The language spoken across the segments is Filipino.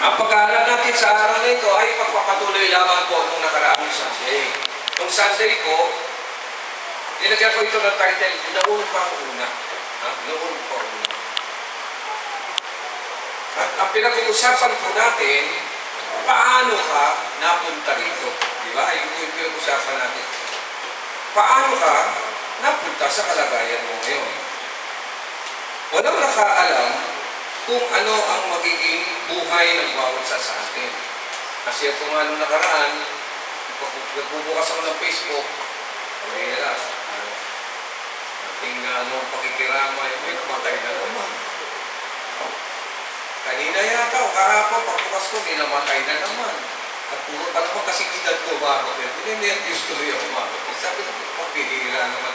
Ang pag-aaral natin sa araw na ito ay pagpapatuloy lamang po nung nakaraang Sunday. Nung Sunday po, nilagyan ko ito ng title, Noon pa una. Noon pa una. At ang pinag-uusapan po natin, paano ka napunta rito? Di ba? Yung pinag-uusapan natin. Paano ka napunta sa kalagayan mo ngayon? Walang nakaalam kung ano ang magiging buhay ng bawat sa atin. Kasi kung ano nakaraan, nagbubukas ako ng Facebook, mahirap. Ating pakikiramay, may namatay na naman. Kanina yata, o kahapon, pagbukas ko, may namatay na naman. At puro pa naman kasi edad ko ba ako. Ninervous tuloy ako ba ako. Sabi ko, pagbihira naman.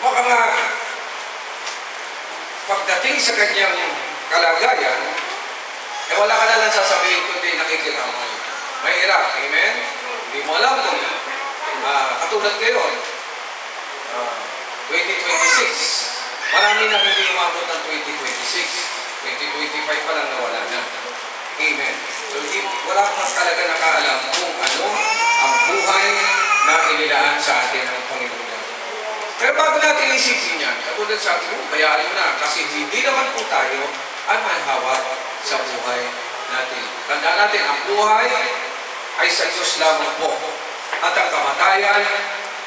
Baka nga, pagdating sa kanyang kalagayan, wala ka na lang sasabihin kundi nakikiramay. Mahirap, amen? Hindi mo alam kung katulad ngayon, 2026, marami na hindi umabot ng 2026. 2025 pa lang nawala na. Amen. So, wala pa talaga nakaalam kung ano ang buhay na inilaan sa atin ng Panginoon. Pero bago natin isipin yan, katulad sa atin, bayarin mo na. Kasi hindi naman po tayo ang may hawak sa buhay natin. Tandaan natin, ang buhay ay sa Diyos lamang po. At ang kamatayan,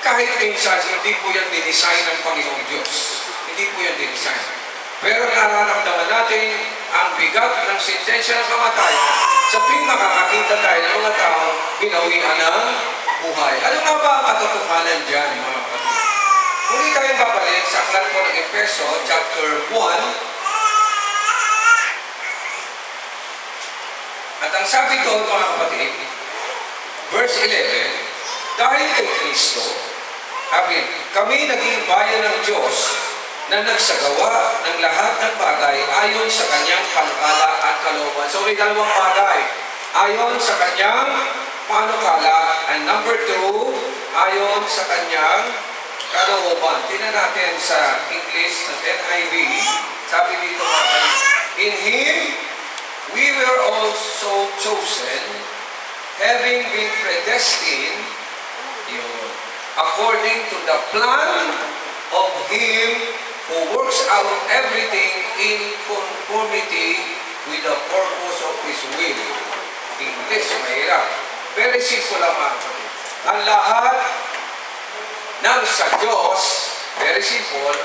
kahit minsan, hindi po yan dinesign ng Panginoong Diyos. Hindi po yan dinesign. Pero nararamdaman natin ang bigat ng sentensya ng kamatayan sa tuwing makakakita tayo ng mga tao binawian ng buhay. Ano nga ba ang katotohanan dyan, mga kapatid? Muli tayong babalik sa aklat po ng Efeso, chapter 1. At ang sabi doon, mga kapatid, verse 11, dahil kay Kristo, kami naging bayan ng Diyos na nagsagawa ng lahat ng bagay ayon sa kanyang panukala at kalooban. So, may dalawang bagay. Ayon sa kanyang panukala, and number 2, ayon sa kanyang kalooban. Tingnan natin sa English ng NIV. Sabi dito mga in Him, we were also chosen, having been predestined, according to the plan of Him who works out everything in conformity with the purpose of His will. English, mahirap. Very simple lang mga kapatid. Ang lahat ng sa Diyos, very simple,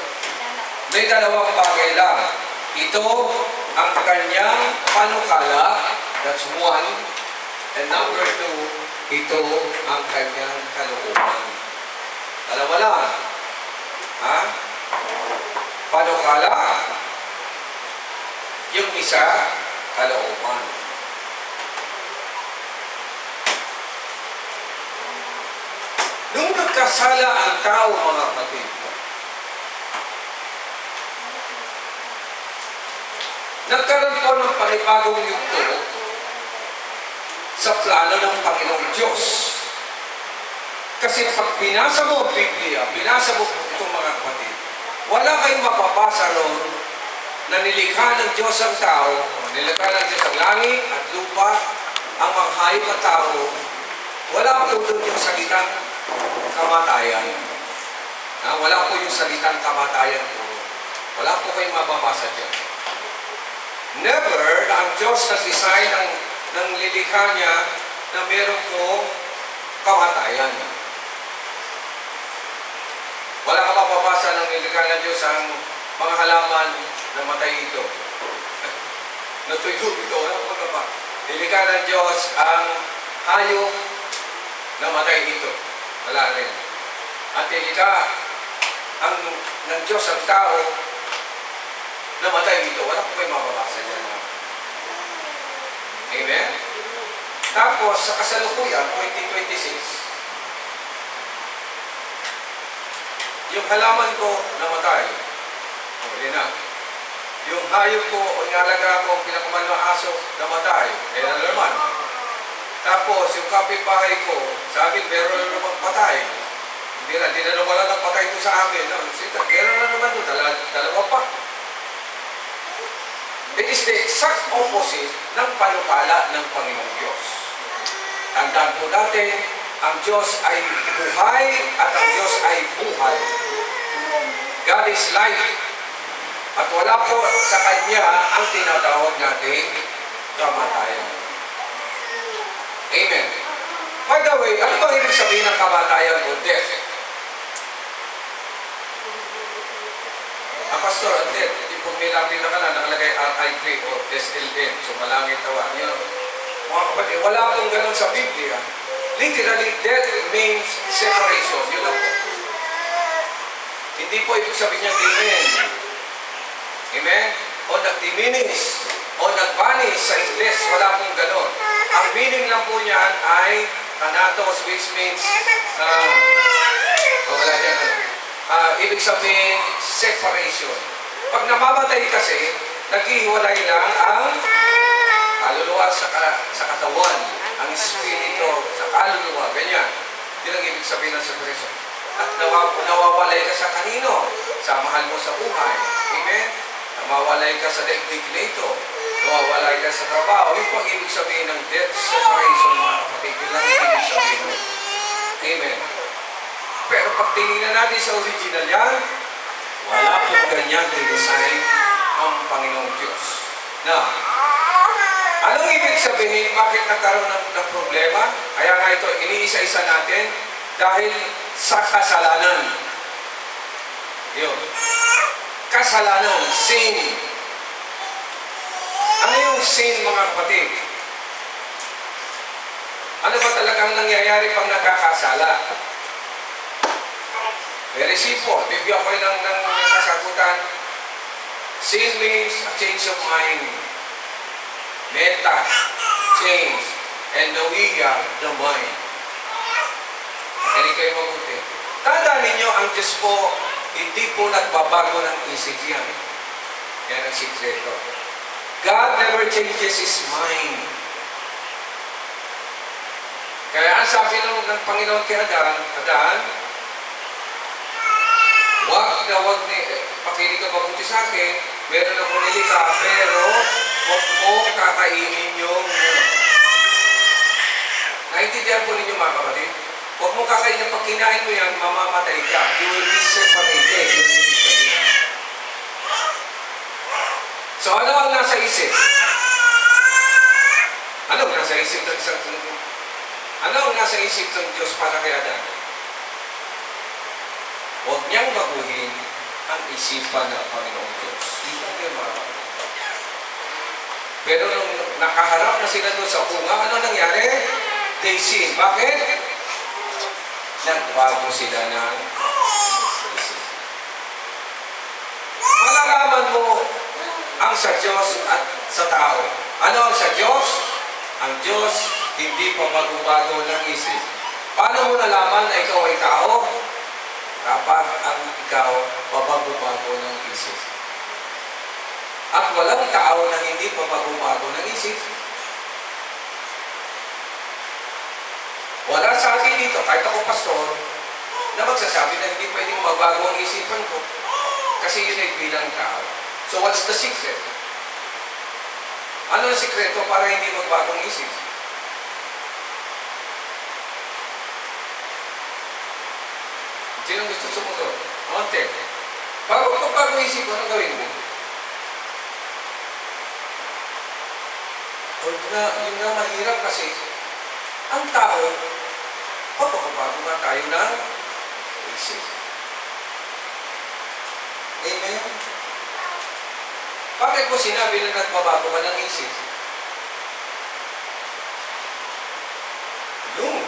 may dalawang bagay lang. Ito ang kanyang panukala, that's 1. And number 2, ito ang kanyang kalooban. Dalawa lang. Ha? Panukala, yung isa, kalooban. Nung nagkasala ang tao, mga kapatid, nagkaroon po ng panibagong yugto sa plano ng Panginoong Diyos. Kasi pag binasa mo ang Biblia, binasa mo itong mga kapatid, wala kayong mapapasa ron na nilikha ng Diyos ang tao, nilikha ng Diyos ang langit at lupa, ang mga hayop at tao, wala po doon yung salitang kamatayan. Wala po yung salitang kamatayan po. Wala po kayong mababasa dyan. Never na ang Diyos nag-design ng lilikha niya na meron po kamatayan. Wala ka mapapasa ng nilikha ng Diyos ang mga halaman na matay ito. Natuyo ito. Wala pa. Nilikha ng Diyos ang hayop na matay ito. Wala rin. At nilikha ng Diyos ang tao na matay ito. Wala po kayo mapapasa niya. Amen? Tapos, sa kasalukuyan, 2026, yung halaman ko namatay. Yan na. Yung hayop ko, o inalaga ko, pinakaman ng aso, namatay. Kaya na naman. Tapos, yung kapitbahay ko, sa amin, meron na naman patay. Hindi na naman lang patay ito sa amin. No? Meron na naman doon, dalawa pa. It is the exact opposite ng panukala ng Panginoong Diyos. Tandaan po natin, ang Diyos ay buhay at ang Diyos ay buhay. God is life. At wala po sa Kanya ang tinatawag natin kamatayan. Amen. By the way, ano bang ibig sabihin ng kamatayan o death? Pastor, ang death, hindi po may lapin na ka na nakalagay RIP o SLN. So malangit tawa. You know, mga kapatid, wala pong ganun sa Biblia. Literally, death means separation. Yun lang po. Hindi po ibig sabihin niya amen. Amen? O nag-diminish, o nag-vanish sa Ingles, wala pong ganun. Ang meaning lang po niyan ay thanatos, which means, wala niya ganun. Ibig sabihin, separation. Pag namamatay kasi, naghihiwalay lang ang kaluluwa sa katawan, ang espiritu sa kaluluwa, ganyan. Yun ang ibig sabihin ng separation. At nawawalay ka sa kanino? Sa mahal mo sa buhay. Amen? Nawawalay ka sa daigdig nito. Nawawalay ka sa trabaho. Yun po ang ibig sabihin ng death separation, mga kapatid. Yun lang ang ibig sabihin. Amen. Pero pag tinignan natin sa original yan, wala po ganyan design ang Panginoong Diyos. Now, anong ibig sabihin? Bakit nagkaroon ng problema? Kaya nga ito, iniisa-isa natin dahil sa kasalanan. Yun. Kasalanan, sin. Ano yung sin, mga kapatid? Ano ba talagang nangyayari pag nagkakasala? Very simple. Bibigyan ko ng kasagutan. Sin means a change of mind. Meta, change. And nawiya, the mind. Hindi kayo mabuti. Tandaan ninyo, ang Diyos po, hindi po nagbabago ng isip yan. Yan ang sikreto. God never changes His mind. Kaya ang sabi ng Panginoon kay Adan, wag pakinig ka mabuti sa akin, meron ako nilikha, pero wag mo kakainin yung naintindihan po ninyo, mga kapatid? Huwag mo kakainin, pag kinain mo yan, mamamatay ka. You will be separated. So ano ang nasa isip? Ano ang nasa isip ng Diyos para kay Adan? Huwag niyang baguhin ang isipan ng Panginoong Diyos. Hindi yung mga kapatid. Pero nung nakaharap na sila doon sa bunga, ano nangyari? They sin. Bakit? Nagbago sila ng isip. Malalaman mo ang sa Diyos at sa tao. Ano ang sa Diyos? Ang Diyos hindi pa bago-bago ng isip. Paano mo nalaman na ikaw ay tao? Kapag ang ikaw pabago-bago ng isip. At walang tao na hindi pabago-bago ng isip. Wala sa atin dito, kahit ako pastor, na magsasabi na hindi pwedeng magbago ang isipan ko. Kasi yun ay bilang tao. So what's the secret? Ano ang sikreto para hindi magbago ang isip? Sinong gusto sumunod? Monte. Bago magbago ang isip, anong gawin mo? Yun nga mahirap kasi ang tao, papakabago nga tayo ng isip. Amen? Bakit mo sinabi na nagbabago ka ng isip? Yung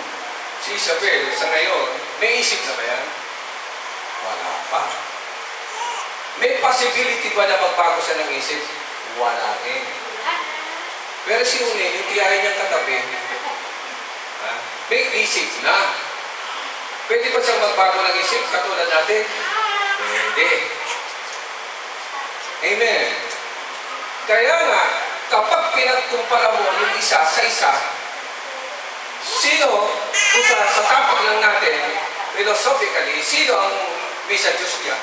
si Isabel sa ngayon, may isip na ba yan? Wala pa. May possibility ba na magbago siya ng isip? Wala rin. Pero si Une, yung tiyahin niyang katabi, may isip na. Pwede ba siyang magbago ng isip katulad natin? Pwede. Amen. Kaya nga, kapag pinagkumpara mo yung isa sa isa, sino, kung sa tapak lang natin, philosophically, sino ang may sa Diyos niya?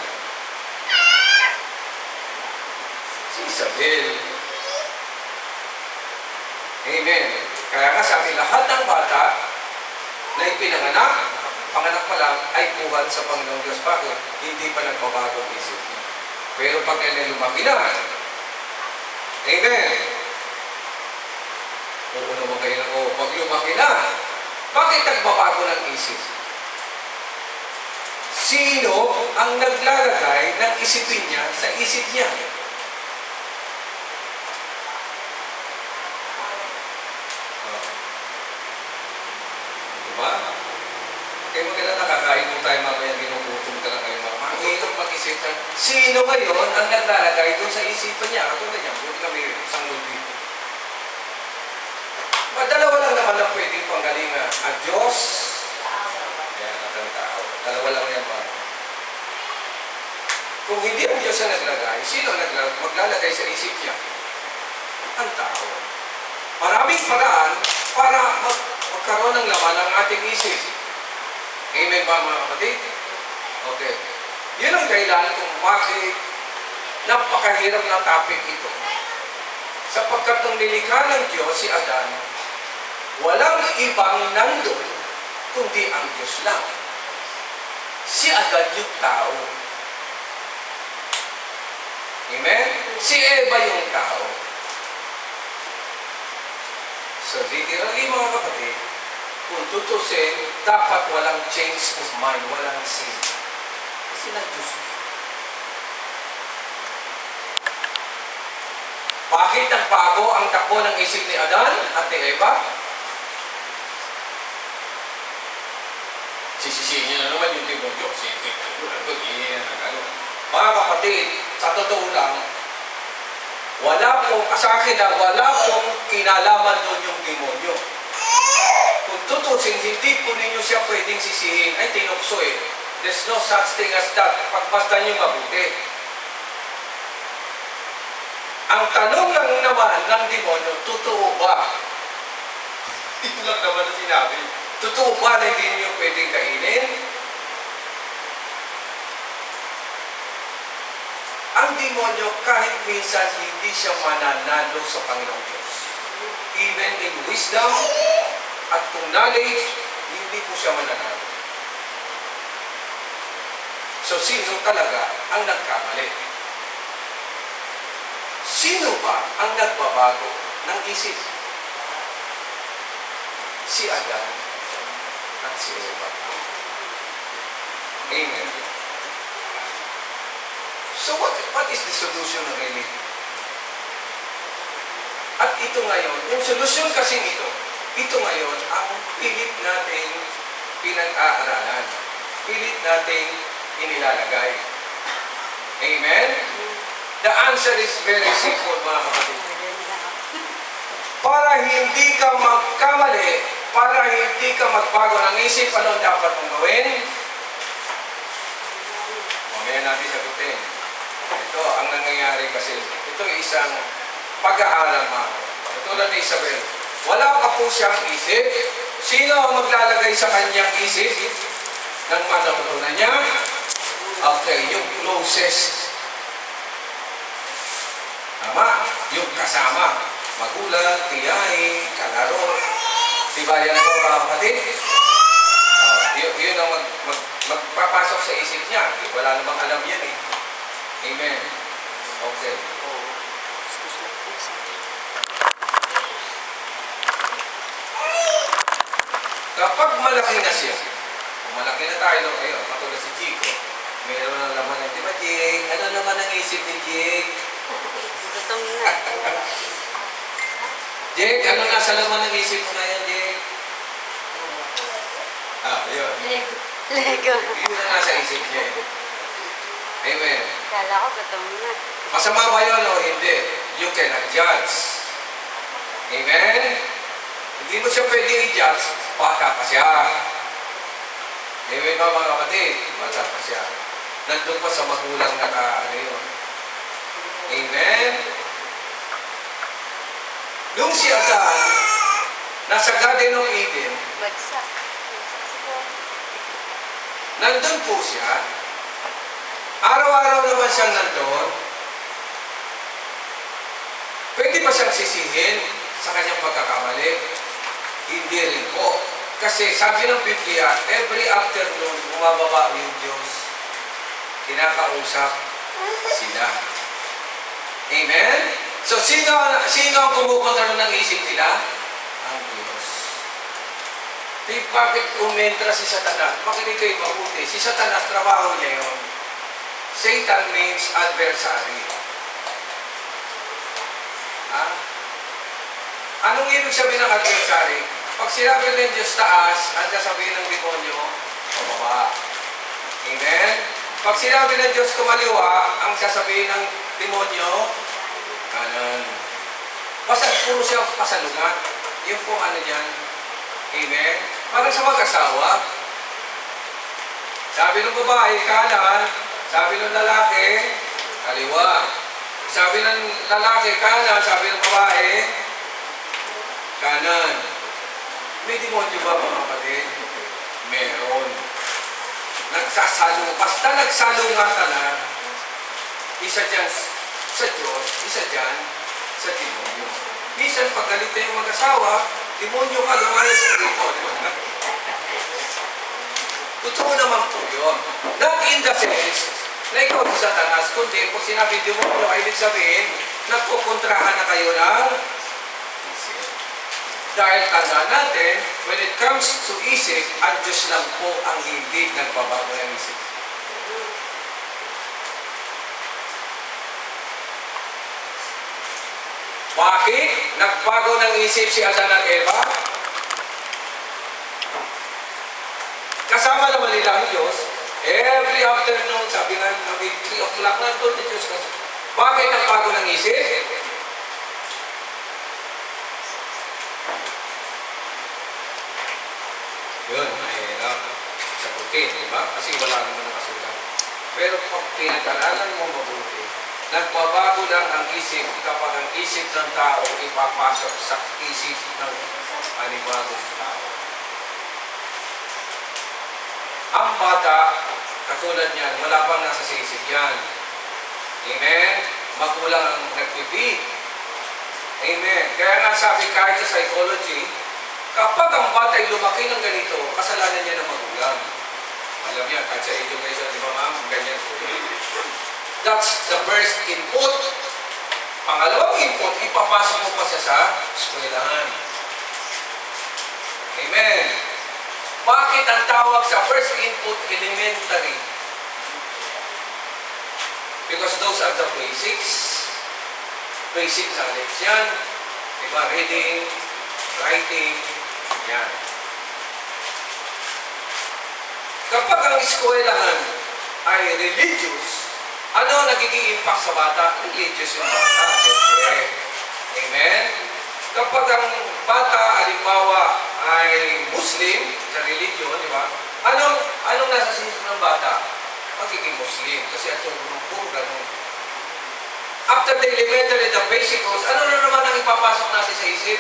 Si Isabel. Amen. Kaya nga sabi, lahat ng bata na ipinanganak, panganak pa lang, ay buhat sa Panginoong Diyos. Bakit? Hindi pa nagbabago ang isip niya. Pero pag lumaki na, amen. Oo naman kayo na, pag lumaki na, bakit nagbabago ng isip? Sino ang naglalagay ng isipin niya sa isip niya? Diba? Kaya maganda nakakain mo tayo mamaya, ginugutom ka lang kayo. Ang hirap mag-isip na, sino ngayon ang naglalagay doon sa isipan niya? Katulad niya, buti kami isang lubi. Dalawa lang naman ang pwedeng panggalingan. Ang Diyos, yan, ang tao. Dalawa lang yan ba? Kung hindi ang Diyos ang naglagay, sino ang maglalagay sa isip niya? Ang tao. Maraming paraan para magkaroon ng laman ng ating isip. Amen ba mga kapatid? Okay. Yun ang dahilan kung bakit napakahirap na topic ito. Sapagkat nung nilikha ng Diyos si Adan, walang ibang nandun kundi ang Diyos lang. Si Adan yung tao. Amen? Si Eva yung tao. So literally mga kapatid, kung tutusin, dapat walang change of mind, walang sin. Kasi nag-Diyos. Bakit nagbago ang takbo ng isip ni Adan at ni Eva? Sisisihin niyo na naman yung demonyo. Mga kapatid, sa totoo lang, sa akin na wala pong kinalaman doon yung demonyo. Kung tutusin, hindi po ninyo siya pwedeng sisihin. Ay, tinukso eh. There's no such thing as that. Pagpastan niyo mabuti. Ang tanong lang naman ng demonyo, totoo ba? Ito lang naman na sinabi. Totoo ba na hindi niyo pwedeng kainin? Ang demonyo kahit minsan hindi siya mananalo sa Panginoong Diyos. Even in wisdom at kung knowledge, hindi po siya mananalo. So, sino talaga ang nagkamali? Sino ba ang nagbabago ng isip? Si Adan at si Eva. Amen. So what is the solution really? At ito ngayon, yung solusyon kasi ito ngayon ang pilit nating pinag-aaralan. Pilit nating inilalagay. Amen? The answer is very simple, mga kapatid. Para hindi ka magkamali, para hindi ka magbago ng isip, anong dapat mong gawin? Mamaya natin sagutin. Ito, ang nangyayari kasi, ito isang pag-aaral mga. Tulad ni Isabel, wala pa po siyang isip. Sino ang maglalagay sa kanyang isip ng matutunan niya? Okay, yung closest. Tama? Yung kasama. Magulang, tiyahin, kalaro. Diba yan po mga kapatid? Yun ang magpapasok sa isip niya. Wala namang alam yan eh. Amen. Okay. Kapag malaki na siya, kung malaki na tayo, ayun, katulad si Chico, mayroon ng laman ng, di ba, Jake? Ano naman ang isip ni Jake? Gutom na. Jake, ano nasa laman ng isip mo ngayon, Jake? Ayun. Lego. Yun ang nasa isip niya. Amen. Kala ko gutom na. Masama ba yun o hindi? You cannot judge. Amen? Hindi mo siya pwede i-judge, bata pa siya. Amen ba mga kapatid? Bata pa siya. Nandun pa sa magulang na ano yun. Amen? Nung si Adan, nasa Garden of Eden, Bagsak. nandun po siya. Araw-araw naman siyang nandun. Pwede pa siyang sisihin. sa kanyang pagkakamali? Hindi rin po. Kasi sabi ng Biblia, every afternoon, bumababa yung Diyos. Kinakausap sila. Amen? So, sino ang kumukontrol ng isip nila? Ang Diyos. Bakit umentra si Satanas? Makinig kayo mabuti. Si Satanas, trabaho niya yun. Satan means adversary. Ha? Anong ibig sabihin ng adversary? Pag sinabi ng Diyos taas, ang sasabihin ng demonyo, pababa. Amen? Pag sinabi ng Diyos kumaliwa, ang sasabihin ng demonyo, kanan. Basta puro siya pasalungat. Yung po ano dyan. Amen? Parang sa mag-asawa. Sabi ng babae, kanan. Sabi ng lalaki, kaliwa. Sabi ng lalaki, kanan. Sabi ng babae, kanan. May demonyo ba mga kapatid? Meron. Basta nagsalungatan na, isa dyan sa Diyos, isa dyan sa demonyo. Minsan, pag galit na yung mag-asawa, demonyo ka, lumayas sa dito. Totoo naman po yun. Not in the sense na ikaw si Satanas, kundi kung sinabi demonyo, ay ibig sabihin, nagpukontrahan na kayo ng isip. Dahil tanda natin, when it comes to isip, ang Diyos lang po ang hindi nagbabago ng isip. Bakit nagbago ng isip si Adan at Eva? Kasama naman nila ang Diyos. Every afternoon, sabi nga, 3 o'clock na doon ni Diyos. Bakit nagbago ng isip? Yun, mahirap. Sagutin, di ba? Kasi wala naman nakasulat. Pero pag pinag-aralan mo mabuti, nagbabago lang ang isip kapag ang isip ng tao ipapasok sa isip ng panibagong tao. Ang bata, katulad niyan, wala pang nasa sa isip yan. Amen? Magulang ang nagpipid. Amen? Kaya nga sabi kahit sa psychology, kapag ang bata ay lumaki ng ganito, kasalanan niya ng magulang. Alam niya, kahit sa education, di ba ma'am? Ganyan po. That's the first input. Pangalawang input, ipapasok mo pa siya sa eskwelahan. Amen. Bakit ang tawag sa first input elementary? Because those are the basics. Basic knowledge yan. Diba? Reading, writing, yan. Kapag ang eskwelahan ay religious, ano nagiging impact sa bata? Religious yung bata, siyempre. Amen? Kapag ang bata, halimbawa, ay Muslim sa religion, di ba? Anong nasa sisip ng bata? Pagiging Muslim. Kasi ito, puro ganun. After the elementary, the basic course, ano na naman ang ipapasok natin sa isip?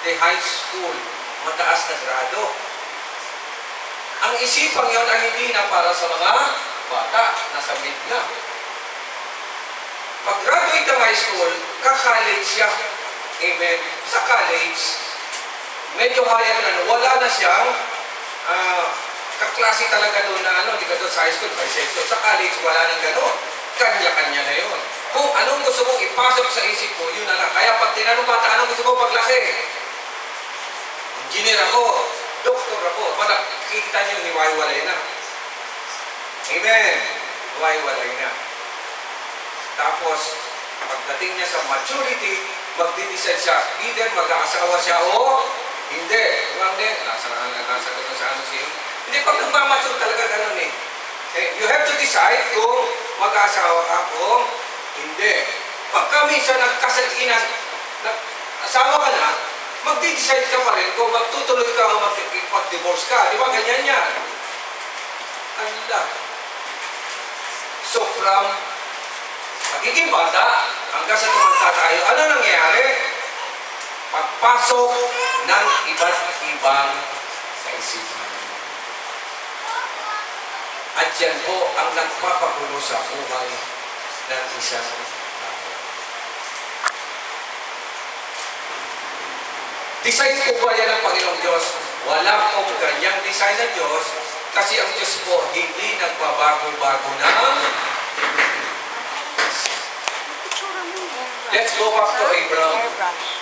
The high school. Mataas na grado. Ang isipang yun ay hindi na para sa mga bata. Nasa mid na. Pag graduate ng high school, ka-college siya. Amen. Sa college, medyo higher na, wala na siyang kaklase talaga doon na di ka doon sa high school, bisexual. Sa college, wala nang gano'n. Kanya-kanya na yun. Kung anong gusto mong ipasok sa isip mo, yun na lang. Kaya pag tinanong bata, anong gusto mo paglaki? Engineer ako, doktor ako. Makikita niyo, hiwa-hiwalay na. Amen. Hiwa-hiwalay na. Tapos, pagdating niya sa maturity, magdi-decide siya, either mag-aasawa siya o hindi. Huwag din. Nasa ano siya. Hindi, pag nagmamature talaga ganun eh. You have to decide kung mag-aasawa ka o hindi. Pagka minsan asawa ka na, magdi-decide ka pa rin kung magtutuloy ka o mag-divorce ka. Di ba? Ganyan yan. Allah. So from pagiging bata, hanggang sa tumanda tayo, ano nangyayari? Pagpasok ng iba't ibang kaisipan. At yan po ang nagpapagulo sa buhay ng isang tao. Design po ba yan ng Panginoong Diyos? Wala pong ganyang design ng Diyos kasi ang Diyos po hindi nagbabago-bago na. Itsura mo yung airbrush. Let's go back to Abraham. Airbrush.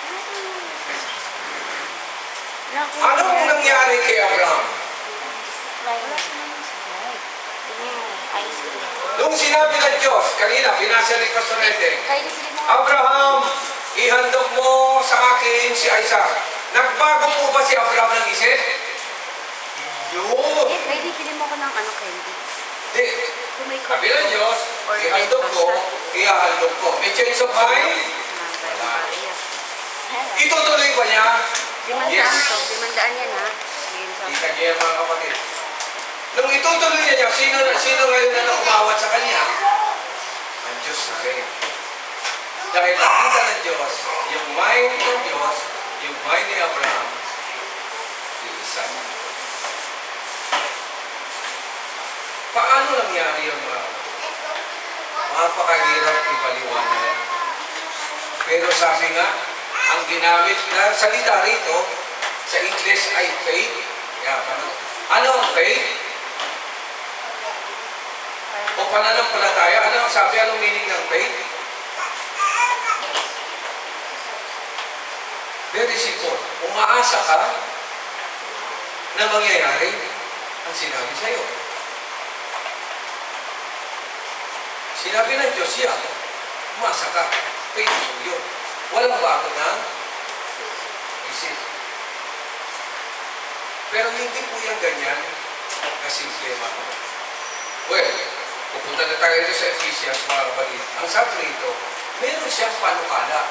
Anong nangyari kay Abraham? Wala siya naman sa light. Tingnan mo, ice cream. Nung sinabi ng Diyos, kanina, binasa ni Pastor Edeng, Kaya sila mo. Abraham, ihandog mo sa akin si Isaac. Nagbago po ba si Abraham ng isip? Yun. Pwede pili mo ko ng ano, candy. Di, Kung may sabi ng Diyos, ihandog ko, ihahandog ko. May change of mind? Wala. Itutuloy ba niya? Limandaan to. Limandaan yan ha. Ayun sa... Kita niya mga kapatid. Nung itutuloy niya, sino ngayon na umawat sa kanya? Ang Diyos na rin. Dahil nakita ng Diyos, yung mind ng Diyos, yung mind ni Abraham, yung isa. Paano nangyari yung mga kapatid? Mapakahirap ipaliwanag. Pero sabi nga, ang ginamit na salita rito, sa English ay faith. Yeah, ano ang faith? O pananampalataya? Ano ang sabi? Anong meaning ng faith? Very simple. Umaasa ka na mangyayari ang sinabi sa'yo. Sinabi ng Diyos yan, umasa ka. Faithful yun. Walang bago na isip. Pero hindi po yan ganyan kasimple mga kapatid. Well, pupunta na tayo dito sa Ephesians mga kapatid. Ang sabi rito, meron siyang panukala.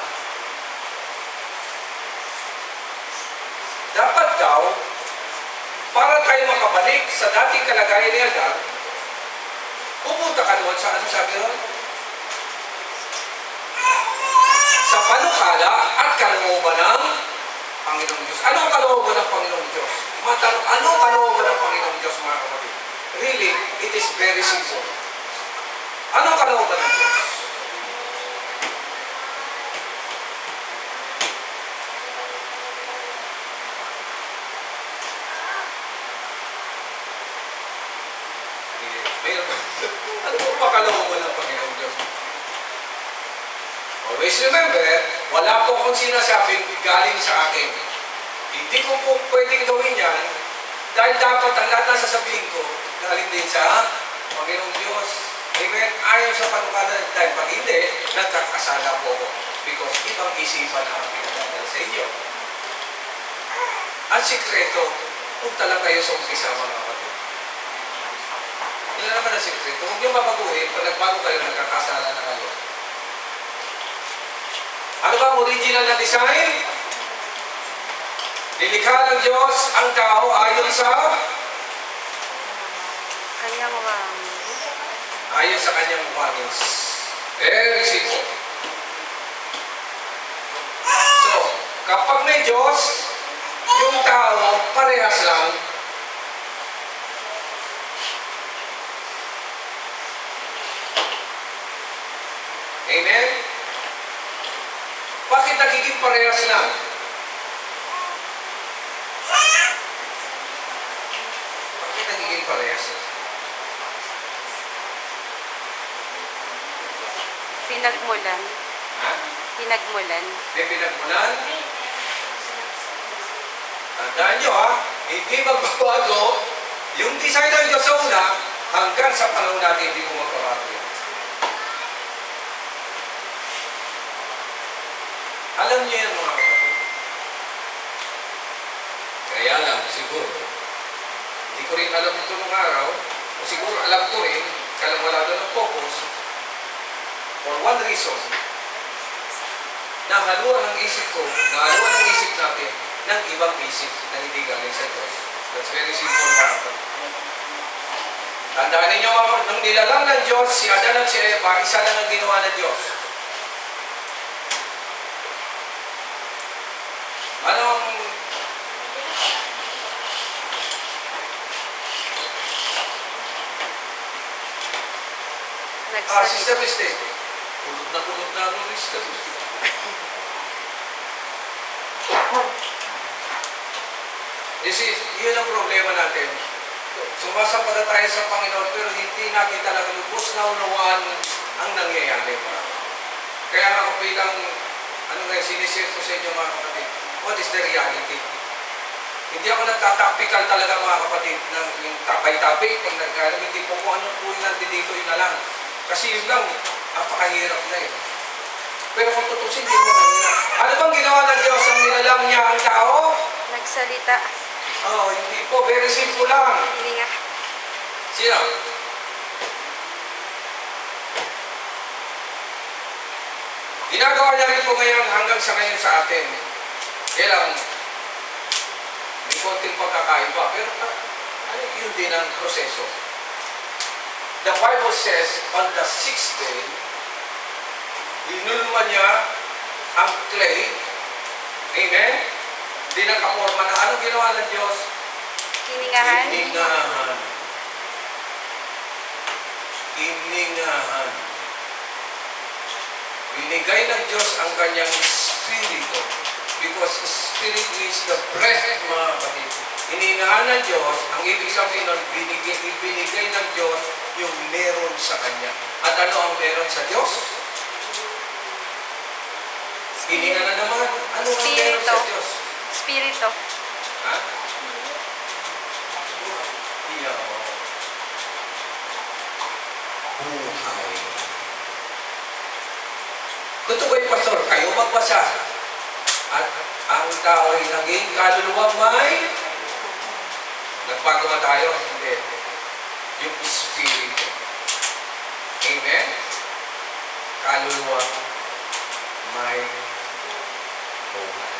Dapat daw, para tayo makabalik sa dating kalagayan ni Adan, pupunta ka doon sa ano sabi ron? Sa panukala at kalooban ng Panginoong Diyos. Ano ang kalooban ng Panginoong Diyos? Matanong, ano ang kalooban ng Panginoong Diyos, mga kapatid? Really, it is very simple. Ano ang kalooban ng Diyos? Ano po ba kalooban ng Panginoong Diyos? Always remember, wala po akong sinasabing galing sa akin. Hindi ko po pwedeng gawin yan dahil dapat ang lahat na sasabihin ko galing din sa Panginoong Diyos. Amen? Ayaw sa panukala dahil pag hindi, nagkakasala po ako because ibang isipan ang pinagdadala sa inyo. Ang sikreto, punta lang kayo sa umpisa mga kapatid. Ilan naman ang sikreto? Huwag niyo babaguhin, pag nagbago kayo, nagkakasala na kayo. Ano ba ang original na design? Nilikha ng Diyos ang tao ayon sa Kanyang ayon sa kanyang wangis. Very simple. So, kapag may Diyos, yung tao parehas lang. Amen? Bakit nagiging parehas lang? Bakit nagiging parehas lang? pinagmulan. Ha? Pinagmulan. May pinagmulan? Tandaan nyo ha, hindi magbabago yung design ng Diyos sa una hanggang sa panahon natin hindi mo magbabago yan. Alam niyo yan mga kapatid. Kaya lang siguro, hindi ko rin alam ito nung araw, o siguro alam ko rin, kaya wala doon ang focus, for one reason, nahaluan ng isip ko, nahaluan ng isip natin, ng ibang isip na hindi galing sa Diyos. That's very simple mga kapatid. Tandaan ninyo mga kapatid, nung nilalang ng Diyos, si Adan at si Eva, isa lang ang ginawa ng Diyos. Anong Sister Mistake. Kulot na ano ni Sister Mistake. Yun ang problema natin. Sumasampalataya sa Panginoon pero hindi natin talaga lubos na unawaan ang nangyayari. Kaya ako bilang, sinishare ko sa inyo mga kapatid, what is the reality? Hindi ako nagtatapikal talaga mga kapatid ng yung tapay-tapik. Pag nagkaroon, hindi po kung ano po yung nandito, yun na lang. Kasi yun lang, napakahirap na eh. Pero kung tutusin, hindi mo na. Ano bang ginawa ng Diyos? Ang nilalang niya ang tao? Nagsalita. Hindi po. Very simple lang. Hininga. Sino? Ginagawa niya rin po ngayon hanggang sa ngayon sa atin. Kaya lang, may konting pagkakaiba. Pero yun din ang proseso. The Bible says, on the sixth day, binulma niya ang clay. Amen? Di nakaporma na. Anong ginawa ng Diyos? Hiningahan. Hiningahan. Hiningahan. Binigay ng Diyos ang kanyang spirito. Because spirit means the breath, mga kapatid. Hiningahan ng Diyos, ang ibig sabihin nun, binigay ng Diyos yung meron sa Kanya. At ano ang meron sa Diyos? Hininga na naman. Ano ang meron sa Diyos? Spirito. Ha? Iyaw. Buhay. Totoo ba yung pastor? Kayo magbasa. At ang tao ay naging kaluluwang may nagbago ba tayo? Hindi. Yung Espiritu. Amen? Kaluluwang may buhay.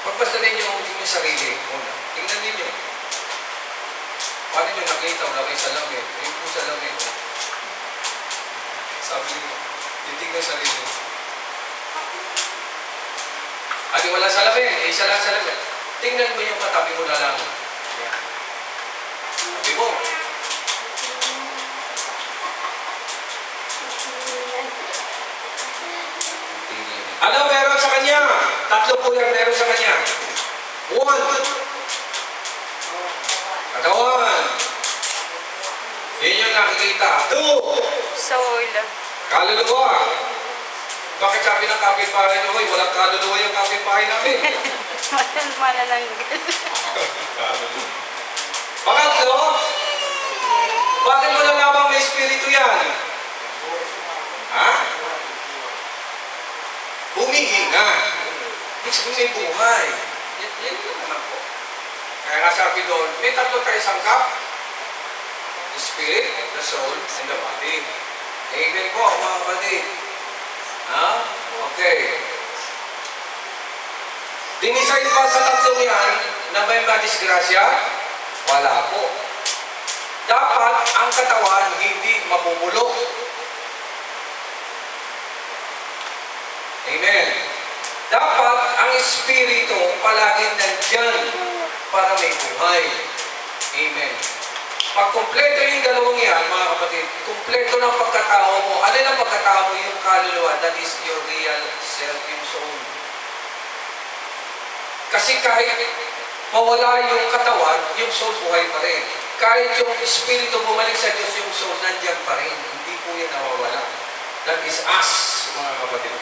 Pagbasta ninyo ang inyong sarili. Una, tingnan ninyo. Paano nyo nakita? Wala kayo sa langit. Ayun po sa langit. Sabi niyo, titignan sa sarili. Adi wala sa langit. Isa lang sa langit. Tingnan mo yung katabi mo na lang. Yan. Sabi mo. Ano meron sa kanya? Tatlo po yan meron sa kanya. 1. Katawan. Yun yung nakikita. 2. Soul. Kaluluwa. Bakit sabi ng kapitbahay nyo, walang kaluluwa yung kapitbahay namin? Manananggal. Pangatlo, bakit mo nalamang may espiritu yan? Ha? Humihinga. Ibig sabihin may buhay. Yan yung naman po. Kaya nga sabi doon, may tatlo tayo sangkap. The spirit, the soul, and the body. Amen po, mga kapatid. Ha? Okay. Dinisay pa sa tatlong yan na may madisgrasya? Wala po. Dapat ang katawan hindi mabubulok. Amen. Dapat ang espiritu palaging nandyan para may buhay. Amen. Pag kumpleto yung dalawang yan, mga kapatid, kumpleto ng pagkatao mo. Alin ang pagkatao mo? Yung kaluluwa, that is your real self, yung soul. Kasi kahit mawala yung katawan, yung soul buhay pa rin. Kahit yung espiritu bumalik sa Diyos, yung soul nandyan pa rin. Hindi po yan nawawala. That is us, mga kapatid.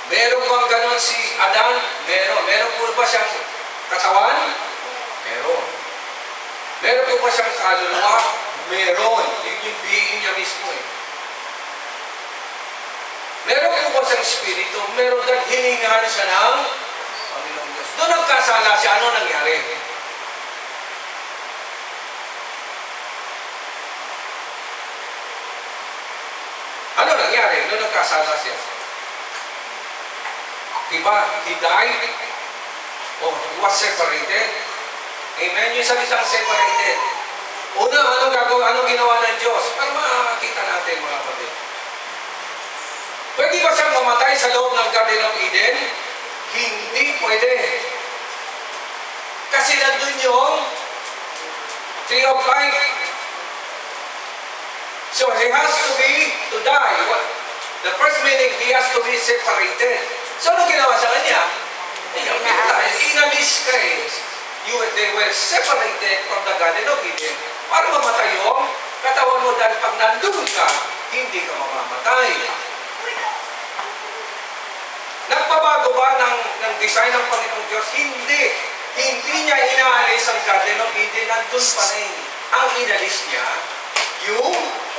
Meron bang ganon si Adan? Meron. Meron po ba siyang katawan? Meron. Meron po ba siyang kaluluwa? Meron. Yun yung being niya mismo eh. Meron po ba siyang espiritu? Meron dahil hiningahan siya ng Panginoong Diyos. Doon nagkasala siya. Ano nangyari? Ano nangyari? Doon nagkasala siya. Diba? He died. Oh, he was separated. Amen? Yung salitang separated. Una, anong gagawin? Anong ginawa ng Diyos? Para makakita natin, mga kapatid. Pwede ba siyang mamatay sa loob ng Garden of Eden? Hindi pwede. Kasi nandun yung tree of life. So he has to die. The first meaning, he has to be separated. So ano ginawa sa kanya? Inalis ka eh. They were separated from the Garden of Eden para mamatay yung katawan mo dahil pag nandun ka, hindi ka mamamatay. Nagpabago ba ng design ng Panginoong Diyos? Hindi. Hindi niya inaalis ang Garden of Eden, nandun pa rin. Ang inalis niya, yung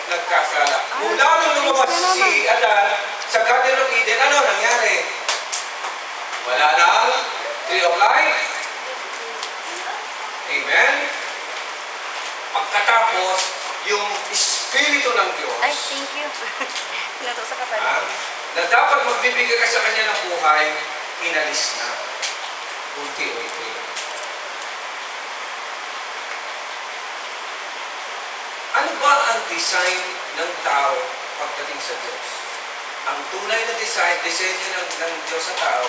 nagkasala. Mula nung lumabas si Adan sa Garden of Eden, ano nangyari? Wala nang tree of life. Amen? Pagkatapos, yung Espiritu ng Diyos, Ay, thank you. Pinato sa kapatid. na dapat magbibigay ka sa kanya ng buhay, inalis na. Unti-unti. Ano ba ang design ng tao pagdating sa Diyos? Ang tunay na design, disenyo ng Diyos sa tao,